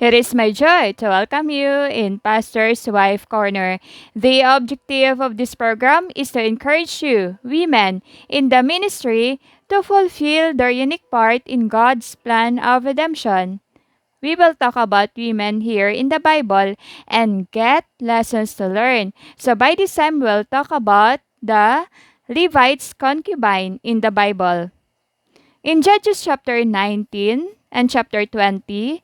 It is my joy to welcome you in Pastor's Wife Corner. The objective of this program is to encourage you, women, in the ministry to fulfill their unique part in God's plan of redemption. We will talk about women here in the Bible and get lessons to learn. So by this time, we'll talk about the Levite's concubine in the Bible. In Judges chapter 19 and chapter 20,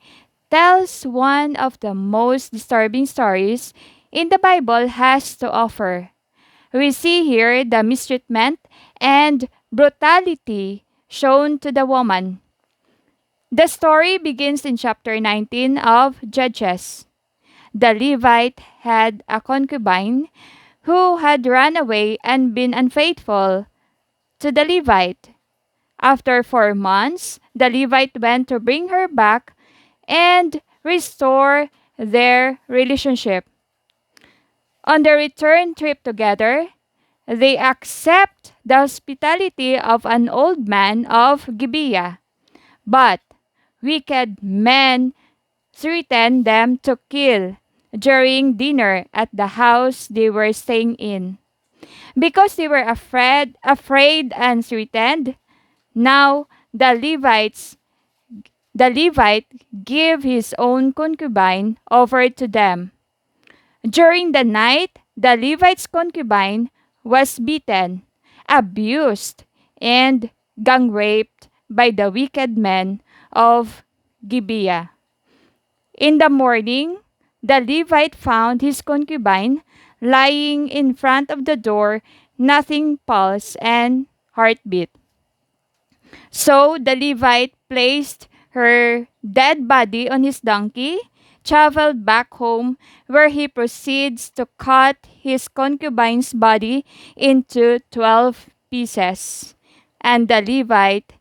tells one of the most disturbing stories in the Bible has to offer. We see here the mistreatment and brutality shown to the woman. The story begins in chapter 19 of Judges. The Levite had a concubine who had run away and been unfaithful to the Levite. After 4 months, the Levite went to bring her back and restore their relationship. On the return trip together, they accept the hospitality of an old man of Gibeah. But wicked men threatened them to kill during dinner at the house they were staying in. Because they were afraid and threatened, now the Levite gave his own concubine over to them. During the night, the Levite's concubine was beaten, abused, and gang raped by the wicked men of Gibeah. In the morning, the Levite found his concubine lying in front of the door, nothing pulse and heartbeat. So the Levite placed her dead body on his donkey, traveled back home, where he proceeds to cut his concubine's body into 12 pieces. And the Levite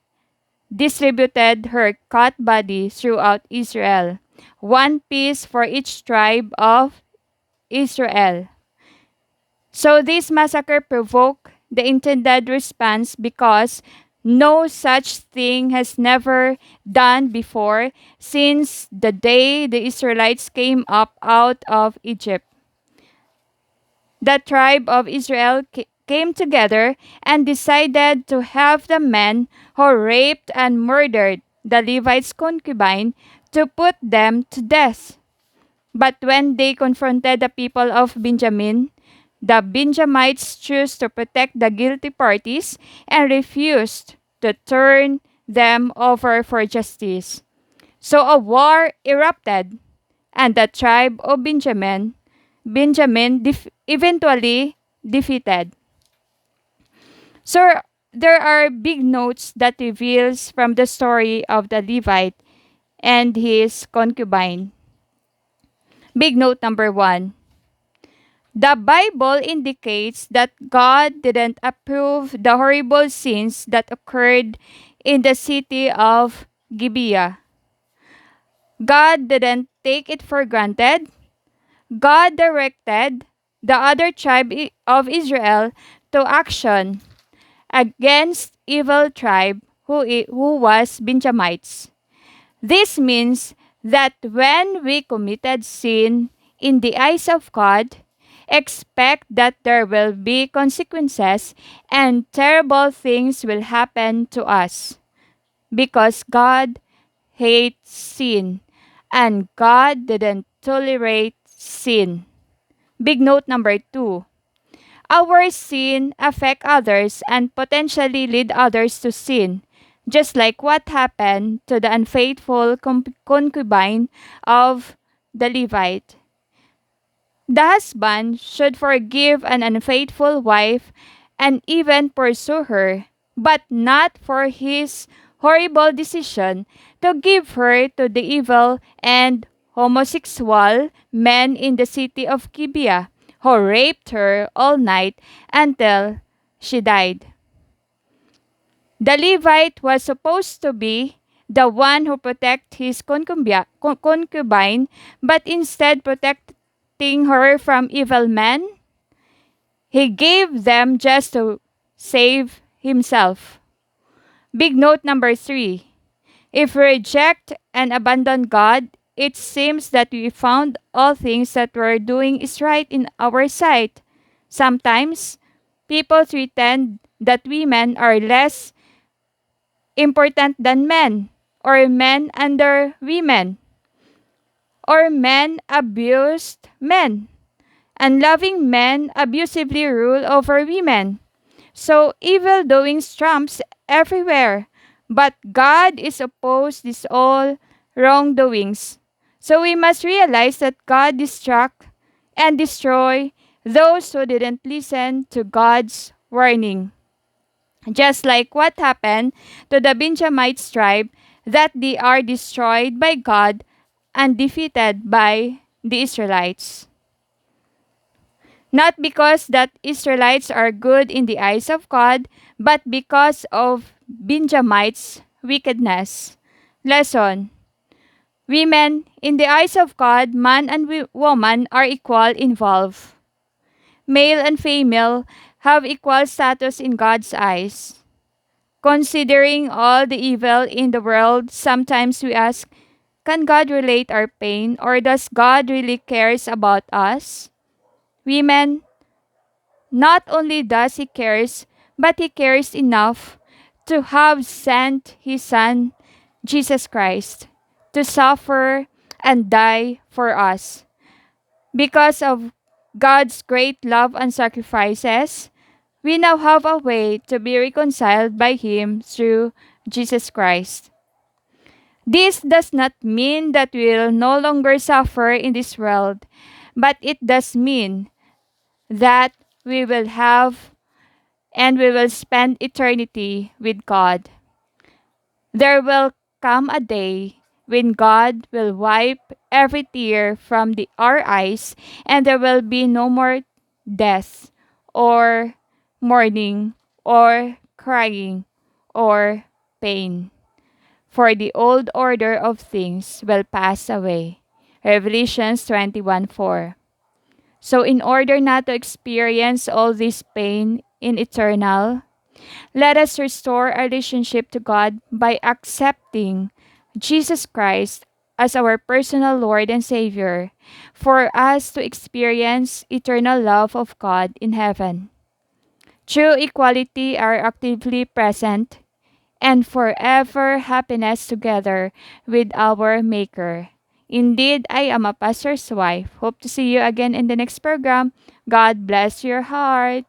distributed her cut body throughout Israel, one piece for each tribe of Israel. So this massacre provoked the intended response because no such thing has never done before since the day the Israelites came up out of Egypt. The tribe of Israel came together and decided to have the men who raped and murdered the Levite's concubine to put them to death. But when they confronted the people of Benjamin, the Benjamites chose to protect the guilty parties and refused to turn them over for justice. So a war erupted, and the tribe of Benjamin eventually defeated. So there are big notes that reveals from the story of the Levite and his concubine. Big note number 1. The Bible indicates that God didn't approve the horrible sins that occurred in the city of Gibeah. God didn't take it for granted. God directed the other tribe of Israel to action against evil tribe who was Benjamites. This means that when we committed sin in the eyes of God, expect that there will be consequences and terrible things will happen to us because God hates sin and God didn't tolerate sin. Big note number 2. Our sin affect others and potentially lead others to sin, just like what happened to the unfaithful concubine of the Levite. The husband should forgive an unfaithful wife and even pursue her, but not for his horrible decision to give her to the evil and homosexual men in the city of Gibeah, who raped her all night until she died. The Levite was supposed to be the one who protect his concubine, but instead protecting her from evil men, he gave them just to save himself. Big note number 3. If we reject and abandon God, it seems that we found all things that we're doing is right in our sight. Sometimes, people pretend that women are less important than men, or men under women, or men abused men, and loving men abusively rule over women. So evil doings trumps everywhere. But God is opposed this all wrongdoings. So we must realize that God distract and destroy those who didn't listen to God's warning. Just like what happened to the Benjamite tribe, that they are destroyed by God and defeated by the Israelites. Not because that Israelites are good in the eyes of God, but because of Benjamites' wickedness. Lesson: women, in the eyes of God, man and woman are equal involved. Male and female have equal status in God's eyes. Considering all the evil in the world, sometimes we ask, can God relate our pain, or does God really cares about us? Women, not only does he cares, but he cares enough to have sent his son, Jesus Christ, to suffer and die for us. Because of God's great love and sacrifices, we now have a way to be reconciled by him through Jesus Christ. This does not mean that we will no longer suffer in this world, but it does mean that we will have and we will spend eternity with God. There will come a day when God will wipe every tear from our eyes, and there will be no more death, or mourning, or crying, or pain. For the old order of things will pass away. Revelations 21:4. So in order not to experience all this pain in eternal, let us restore our relationship to God by accepting Jesus Christ as our personal Lord and Savior, for us to experience eternal love of God in heaven. True equality are actively present and forever happiness together with our Maker. Indeed, I am a pastor's wife. Hope to see you again in the next program. God bless your heart.